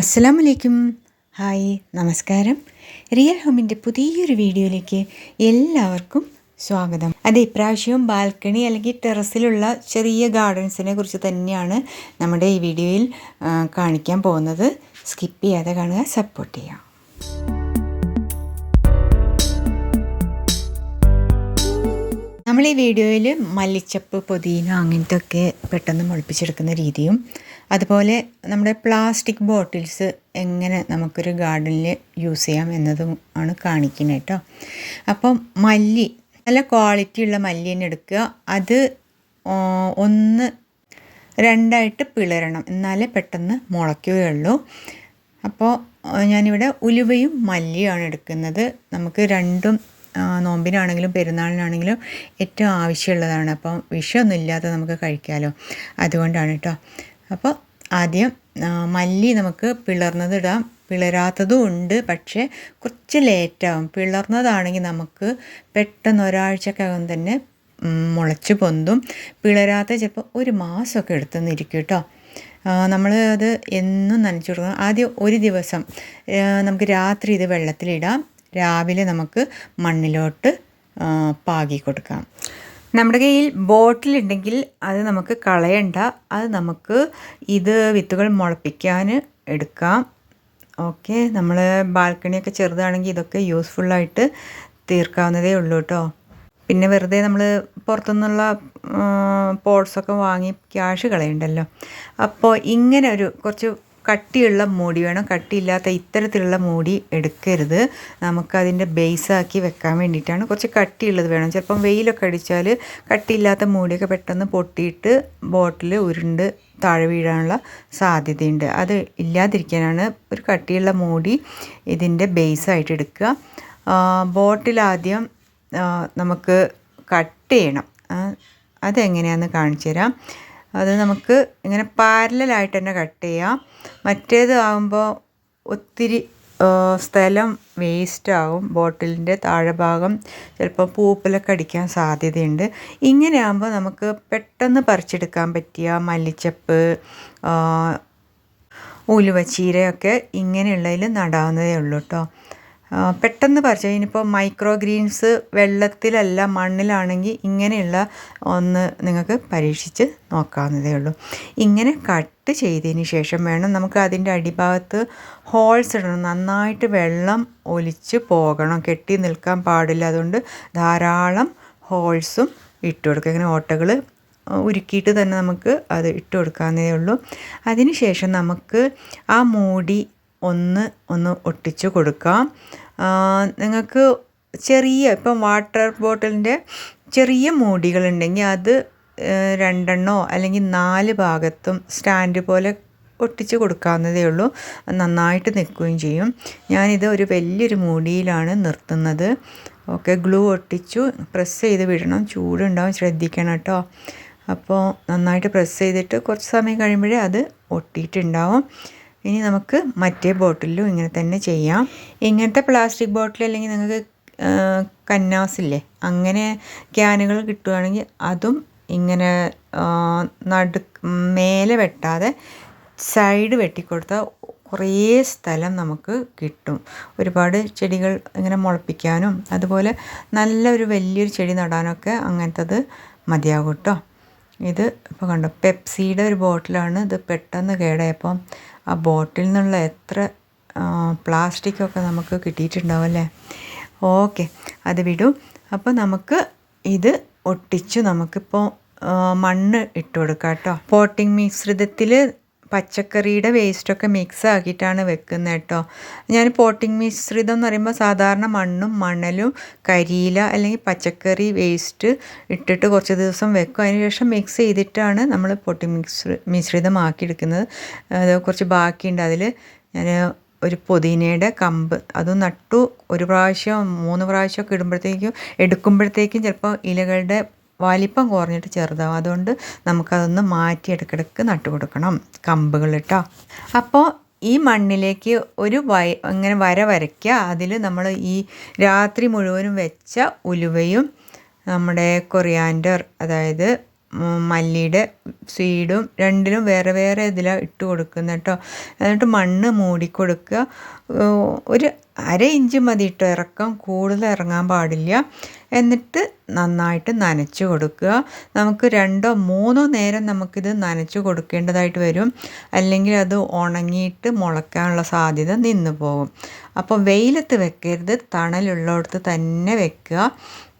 അസ്സലാമു അലൈക്കും. ഹായ്, നമസ്കാരം. റിയൽ ഹോമിൻ്റെ പുതിയൊരു വീഡിയോയിലേക്ക് എല്ലാവർക്കും സ്വാഗതം. അത് ഇപ്രാവശ്യവും ബാൽക്കണി അല്ലെങ്കിൽ ടെറസിലുള്ള ചെറിയ ഗാർഡൻസിനെ കുറിച്ച് തന്നെയാണ് നമ്മുടെ ഈ വീഡിയോയിൽ കാണിക്കാൻ പോകുന്നത്. സ്കിപ്പ് ചെയ്യാതെ കാണുക, സപ്പോർട്ട് ചെയ്യുക. നമ്മൾ ഈ വീഡിയോയിൽ മല്ലിച്ചപ്പ്, പുതിന അങ്ങനത്തെ ഒക്കെ പെട്ടെന്ന് മുളപ്പിച്ചെടുക്കുന്ന രീതിയും അതുപോലെ നമ്മുടെ പ്ലാസ്റ്റിക് ബോട്ടിൽസ് എങ്ങനെ നമുക്കൊരു ഗാർഡനിൽ യൂസ് ചെയ്യാം എന്നതും ആണ് കാണിക്കുന്നത് കേട്ടോ. അപ്പം മല്ലി, നല്ല ക്വാളിറ്റിയുള്ള മല്ലി തന്നെ എടുക്കുക. അത് 1-2 പിളരണം, എന്നാലേ പെട്ടെന്ന് മുളയ്ക്കുകയുള്ളൂ. അപ്പോൾ ഞാനിവിടെ ഉലുവയും മല്ലിയാണ് എടുക്കുന്നത്. നമുക്ക് രണ്ടും നോമ്പിനാണെങ്കിലും പെരുന്നാളിനാണെങ്കിലും ഏറ്റവും ആവശ്യമുള്ളതാണ്. അപ്പം വിഷമൊന്നും ഇല്ലാതെ നമുക്ക് കഴിക്കാമല്ലോ, അതുകൊണ്ടാണ് കേട്ടോ. അപ്പോൾ ആദ്യം മല്ലി നമുക്ക് പിളർന്നത് ഇടാം. പിളരാത്തതും ഉണ്ട്, പക്ഷേ കുറച്ച് ലേറ്റാവും. പിളർന്നതാണെങ്കിൽ നമുക്ക് പെട്ടെന്ന് ഒരാഴ്ചക്കകം തന്നെ മുളച്ച് പൊന്തും. പിളരാത്ത ചിലപ്പോൾ 1 മാസമൊക്കെ എടുത്തുനിന്നിരിക്കും കേട്ടോ. നമ്മൾ അത് എന്നും നനച്ചു കൊടുക്കണം. ആദ്യം ഒരു ദിവസം നമുക്ക് രാത്രി ഇത് വെള്ളത്തിലിടാം, രാവിലെ നമുക്ക് മണ്ണിലോട്ട് പാകി കൊടുക്കാം. നമ്മുടെ കയ്യിൽ ബോട്ടിലുണ്ടെങ്കിൽ അത് നമുക്ക് കളയണ്ട, അത് നമുക്ക് ഇത് വിത്തുകൾ മുളപ്പിക്കാൻ എടുക്കാം. ഓക്കെ, നമ്മൾ ബാൽക്കണിയൊക്കെ ചെറുതാണെങ്കിൽ ഇതൊക്കെ യൂസ്ഫുള്ളായിട്ട് തീർക്കാവുന്നതേ ഉള്ളൂ കേട്ടോ. പിന്നെ വെറുതെ നമ്മൾ പുറത്തുനിന്നുള്ള പോട്ട്സൊക്കെ വാങ്ങി ക്യാഷ് കളയണ്ടല്ലോ. അപ്പോൾ ഇങ്ങനെ ഒരു കുറച്ച് കട്ടിയുള്ള മൂടി വേണം. കട്ടിയില്ലാത്ത ഇത്തരത്തിലുള്ള മൂടി എടുക്കരുത്. നമുക്കതിൻ്റെ ബേസാക്കി വെക്കാൻ വേണ്ടിയിട്ടാണ്. കുറച്ച് കട്ടിയുള്ളത് വേണം. ചിലപ്പം വെയിലൊക്കെ അടിച്ചാൽ കട്ടിയില്ലാത്ത മൂടിയൊക്കെ പെട്ടെന്ന് പൊട്ടിയിട്ട് ബോട്ടിൽ ഉരുണ്ട് താഴെ വീഴാനുള്ള സാധ്യതയുണ്ട്. അത് ഇല്ലാതിരിക്കാനാണ് ഒരു കട്ടിയുള്ള മൂടി ഇതിൻ്റെ ബേസായിട്ട് എടുക്കുക. ബോട്ടിൽ ആദ്യം നമുക്ക് കട്ട് ചെയ്യണം. അതെങ്ങനെയാണെന്ന് കാണിച്ചു തരാം. അത് നമുക്ക് ഇങ്ങനെ പാരലായിട്ട് തന്നെ കട്ട് ചെയ്യാം. മറ്റേത് ആകുമ്പോൾ ഒത്തിരി സ്ഥലം വേസ്റ്റ് ആകും. ബോട്ടിലിൻ്റെ താഴെ ഭാഗം ചിലപ്പോൾ പൂപ്പലൊക്കെ അടിക്കാൻ സാധ്യതയുണ്ട്. ഇങ്ങനെ ആകുമ്പോൾ നമുക്ക് പെട്ടെന്ന് പറിച്ചെടുക്കാൻ പറ്റിയ മല്ലിച്ചപ്പ്, ഉലുവച്ചീരയൊക്കെ ഇങ്ങനെയുള്ളതിൽ നടാവുന്നതേ ഉള്ളൂ കേട്ടോ. പെട്ടെന്ന് പറിച്ച് കഴിഞ്ഞപ്പോൾ മൈക്രോ ഗ്രീൻസ് വെള്ളത്തിലല്ല മണ്ണിലാണെങ്കിൽ ഇങ്ങനെയുള്ള ഒന്ന് നിങ്ങൾക്ക് പരീക്ഷിച്ച് നോക്കാവുന്നതേ ഉള്ളൂ. ഇങ്ങനെ കട്ട് ചെയ്തതിന് ശേഷം വേണം നമുക്ക് അതിൻ്റെ അടിഭാഗത്ത് ഹോൾസ് ഇടണം. നന്നായിട്ട് വെള്ളം ഒലിച്ച് പോകണം, കെട്ടി നിൽക്കാൻ പാടില്ല. അതുകൊണ്ട് ധാരാളം ഹോൾസും ഇട്ട് കൊടുക്കുക. ഇങ്ങനെ ഓട്ടകൾ ഉരുക്കിയിട്ട് തന്നെ നമുക്ക് അത് ഇട്ട് കൊടുക്കാവുന്നതേ ഉള്ളൂ. അതിന് ശേഷം നമുക്ക് ആ മൂടി ഒന്ന് ഒട്ടിച്ച് കൊടുക്കാം. നിങ്ങൾക്ക് ചെറിയ ഇപ്പം വാട്ടർ ബോട്ടിലിൻ്റെ ചെറിയ മൂടികളുണ്ടെങ്കിൽ അത് 2 അല്ലെങ്കിൽ 4 ഭാഗത്തും സ്റ്റാൻഡ് പോലെ ഒട്ടിച്ച് കൊടുക്കാവുന്നതേ ഉള്ളൂ. നന്നായിട്ട് നിൽക്കുകയും ചെയ്യും. ഞാനിത് ഒരു വലിയൊരു മൂടിയിലാണ് നിർത്തുന്നത്. ഓക്കെ, ഗ്ലൂ ഒട്ടിച്ചു. പ്രസ് ചെയ്ത് വിടണം, ചൂടുണ്ടാവും, ശ്രദ്ധിക്കണം കേട്ടോ. അപ്പോൾ നന്നായിട്ട് പ്രസ് ചെയ്തിട്ട് കുറച്ച് സമയം കഴിയുമ്പോഴേ അത് ഒട്ടിയിട്ടുണ്ടാവും. ഇനി നമുക്ക് മറ്റേ ബോട്ടിലും ഇങ്ങനെ തന്നെ ചെയ്യാം. ഇങ്ങനത്തെ പ്ലാസ്റ്റിക് ബോട്ടിൽ അല്ലെങ്കിൽ നിങ്ങൾക്ക് കന്നാസില്ലേ, അങ്ങനെ ക്യാനുകൾ കിട്ടുകയാണെങ്കിൽ അതും ഇങ്ങനെ മേലെ വെട്ടാതെ സൈഡ് വെട്ടിക്കൊടുത്താൽ കുറേ സ്ഥലം നമുക്ക് കിട്ടും. ഒരുപാട് ചെടികൾ ഇങ്ങനെ മുളപ്പിക്കാനും അതുപോലെ നല്ലൊരു വലിയൊരു ചെടി നടാനൊക്കെ അങ്ങനത്തത് മതിയാകും കേട്ടോ. ഇത് ഇപ്പോൾ കണ്ടോ, പെപ്സിയുടെ ഒരു ബോട്ടിലാണ്. ഇത് പെട്ടെന്ന് കേടായപ്പം ആ ബോട്ടിൽ നിന്നുള്ള എത്ര പ്ലാസ്റ്റിക്കൊക്കെ നമുക്ക് കിട്ടിയിട്ടുണ്ടാവും അല്ലേ. ഓക്കെ, അത് വിടും. അപ്പോൾ നമുക്ക് ഇത് ഒട്ടിച്ചു നമുക്കിപ്പോൾ മണ്ണ് ഇട്ട് കൊടുക്കാം കേട്ടോ. പോട്ടിംഗ് മിശ്രിതത്തിൽ പച്ചക്കറിയുടെ വേസ്റ്റൊക്കെ മിക്സ് ആക്കിയിട്ടാണ് വെക്കുന്നത് കേട്ടോ. ഞാൻ പോട്ടിംഗ് മിശ്രിതം എന്ന് പറയുമ്പോൾ സാധാരണ മണ്ണും മണലും കരിയില അല്ലെങ്കിൽ പച്ചക്കറി വേസ്റ്റ് ഇട്ടിട്ട് കുറച്ച് ദിവസം വെക്കും. അതിനുശേഷം മിക്സ് ചെയ്തിട്ടാണ് നമ്മൾ പോട്ടിംഗ് മിശ്രിതമാക്കിയെടുക്കുന്നത്. അത് കുറച്ച് ബാക്കിയുണ്ട്. അതിൽ ഞാൻ ഒരു പുതിനയുടെ കമ്പ് അതും നട്ടു. 1 പ്രാവശ്യം 3 പ്രാവശ്യമൊക്കെ എടുക്കുമ്പോഴത്തേക്കും ചിലപ്പോൾ ഇലകളുടെ വലിപ്പം കുറഞ്ഞിട്ട് ചെറുതാവും. അതുകൊണ്ട് നമുക്കതൊന്ന് മാറ്റി ഇടയ്ക്കിടയ്ക്ക് നട്ടു കൊടുക്കണം, കമ്പുകൾ കേട്ടോ. അപ്പോൾ ഈ മണ്ണിലേക്ക് ഒരു ഇങ്ങനെ വര വരയ്ക്കുക. അതിൽ നമ്മൾ ഈ രാത്രി മുഴുവനും വെച്ച ഉലുവയും നമ്മുടെ കൊറിയാൻഡർ, അതായത് മല്ലിയുടെ സീഡും രണ്ടിലും വേറെ വേറെ ഇതിലാണ് ഇട്ട് കൊടുക്കുന്നത് കേട്ടോ. എന്നിട്ട് മണ്ണ് മൂടിക്കൊടുക്കുക. ഒരു 1/2 ഇഞ്ച് മതി കേട്ടോ ഇറക്കം, കൂടുതൽ ഇറങ്ങാൻ പാടില്ല. എന്നിട്ട് നന്നായിട്ട് നനച്ച് കൊടുക്കുക. നമുക്ക് 2 3 നേരം നമുക്കിത് നനച്ച് കൊടുക്കേണ്ടതായിട്ട് വരും. അല്ലെങ്കിൽ അത് ഉണങ്ങിയിട്ട് മുളയ്ക്കാനുള്ള സാധ്യത നിന്ന് പോകും. അപ്പോൾ വെയിലത്ത് വെക്കരുത്, തണലുള്ളിടത്ത് തന്നെ വെക്കുക.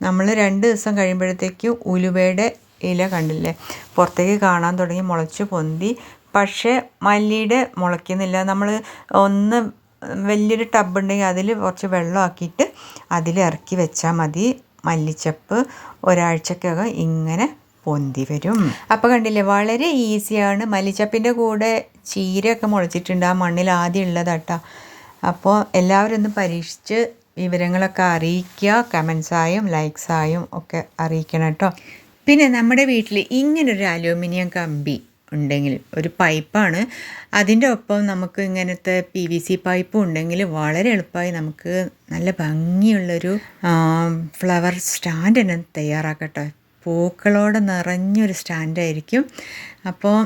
നമ്മൾ 2 ദിവസം കഴിയുമ്പോഴത്തേക്ക് ഉലുവയുടെ ഇല കണ്ടില്ലേ പുറത്തേക്ക് കാണാൻ തുടങ്ങി, മുളച്ച് പൊന്തി. പക്ഷേ മല്ലിയുടെ മുളയ്ക്കുന്നില്ല. നമ്മൾ ഒന്ന് വലിയൊരു ടബ് ഉണ്ടെങ്കിൽ അതിൽ കുറച്ച് വെള്ളമാക്കിയിട്ട് അതിൽ ഇറക്കി വെച്ചാൽ മതി. മല്ലിച്ചപ്പ് ഒരാഴ്ചക്കകം ഇങ്ങനെ പൊന്തി വരും. അപ്പോൾ കണ്ടില്ലേ വളരെ ഈസിയാണ്. മല്ലിച്ചപ്പിൻ്റെ കൂടെ ചീരയൊക്കെ മുളച്ചിട്ടുണ്ട്, ആ മണ്ണിൽ ആദ്യം ഉള്ളതാട്ടോ. അപ്പോൾ എല്ലാവരും ഒന്ന് പരീക്ഷിച്ച് വിവരങ്ങളൊക്കെ അറിയിക്കുക. കമൻസായും ലൈക്സായും ഒക്കെ അറിയിക്കണം കേട്ടോ. പിന്നെ നമ്മുടെ വീട്ടിൽ ഇങ്ങനൊരു അലൂമിനിയം കമ്പി ഉണ്ടെങ്കിൽ, ഒരു പൈപ്പാണ്, അതിൻ്റെ ഒപ്പം നമുക്ക് ഇങ്ങനത്തെ PVC പൈപ്പും ഉണ്ടെങ്കിൽ വളരെ എളുപ്പമായി നമുക്ക് നല്ല ഭംഗിയുള്ളൊരു ഫ്ലവർ സ്റ്റാൻഡ് തന്നെ തയ്യാറാക്കട്ടെ. പൂക്കളോടെ നിറഞ്ഞൊരു സ്റ്റാൻഡായിരിക്കും. അപ്പോൾ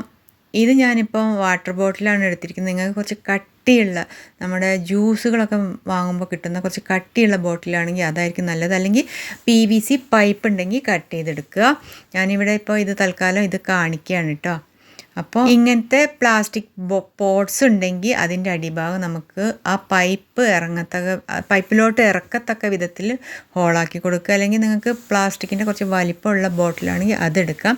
ഇത് ഞാനിപ്പോൾ വാട്ടർ ബോട്ടിലാണ് എടുത്തിരിക്കുന്നത്. നിങ്ങൾക്ക് കുറച്ച് കട്ടിയുള്ള നമ്മുടെ ജ്യൂസുകളൊക്കെ വാങ്ങുമ്പോൾ കിട്ടുന്ന കുറച്ച് കട്ടിയുള്ള ബോട്ടിലാണെങ്കിൽ അതായിരിക്കും നല്ലത്. അല്ലെങ്കിൽ PVC പൈപ്പ് ഉണ്ടെങ്കിൽ കട്ട് ചെയ്തെടുക്കുക. ഞാനിവിടെ ഇപ്പോൾ ഇത് തൽക്കാലം ഇത് കാണിക്കുകയാണ് കേട്ടോ. അപ്പോൾ ഇങ്ങനത്തെ പ്ലാസ്റ്റിക് പോട്ട്സ് ഉണ്ടെങ്കിൽ അതിൻ്റെ അടിഭാഗം നമുക്ക് ആ പൈപ്പിലോട്ട് ഇറക്കത്തക്ക വിധത്തിൽ ഹോളാക്കി കൊടുക്കുക. അല്ലെങ്കിൽ നിങ്ങൾക്ക് പ്ലാസ്റ്റിക്കിൻ്റെ കുറച്ച് വലിപ്പമുള്ള ബോട്ടിലാണെങ്കിൽ അതെടുക്കാം.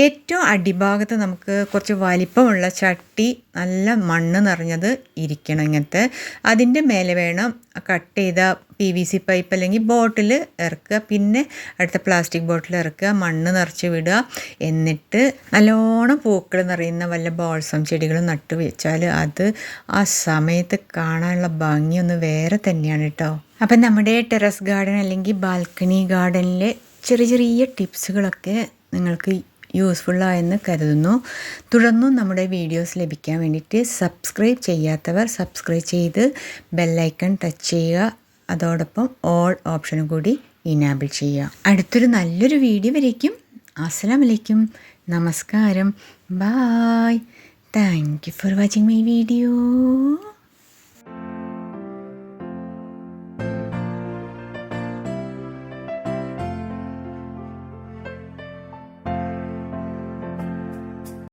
ഏറ്റവും അടിഭാഗത്ത് നമുക്ക് കുറച്ച് വലിപ്പമുള്ള ചട്ടി, നല്ല മണ്ണ് നിറഞ്ഞത് ഇരിക്കണം ഇങ്ങനത്തെ. അതിൻ്റെ മേലെ വേണം കട്ട് ചെയ്ത PVC പൈപ്പ് അല്ലെങ്കിൽ ബോട്ടിൽ ഇറക്കുക. പിന്നെ അടുത്ത പ്ലാസ്റ്റിക് ബോട്ടിൽ ഇറക്കുക, മണ്ണ് നിറച്ച് വിടുക. എന്നിട്ട് നല്ലോണം പൂക്കൾ നിറയുന്ന വല്ല ബോൾസം ചെടികളും നട്ടു വെച്ചാൽ അത് ആ സമയത്ത് കാണാനുള്ള ഭംഗിയൊന്ന് വേറെ തന്നെയാണ് കേട്ടോ. അപ്പം നമ്മുടെ ടെറസ് ഗാർഡൻ അല്ലെങ്കിൽ ബാൽക്കണി ഗാർഡനിലെ ചെറിയ ചെറിയ ടിപ്സുകളൊക്കെ നിങ്ങൾക്ക് യൂസ്ഫുള്ളായെന്ന് കരുതുന്നു. തുടർന്നും നമ്മുടെ വീഡിയോസ് ലഭിക്കാൻ വേണ്ടിയിട്ട് സബ്സ്ക്രൈബ് ചെയ്യാത്തവർ സബ്സ്ക്രൈബ് ചെയ്ത് ബെല്ലൈക്കൺ ടച്ച് ചെയ്യുക. അതോടൊപ്പം ഓൾ ഓപ്ഷനും കൂടി ഇനാബിൾ ചെയ്യുക. അടുത്തൊരു നല്ലൊരു വീഡിയോ വരേക്കും. അസ്സലാമു അലൈക്കും, നമസ്കാരം, bye. Thank you for watching my video.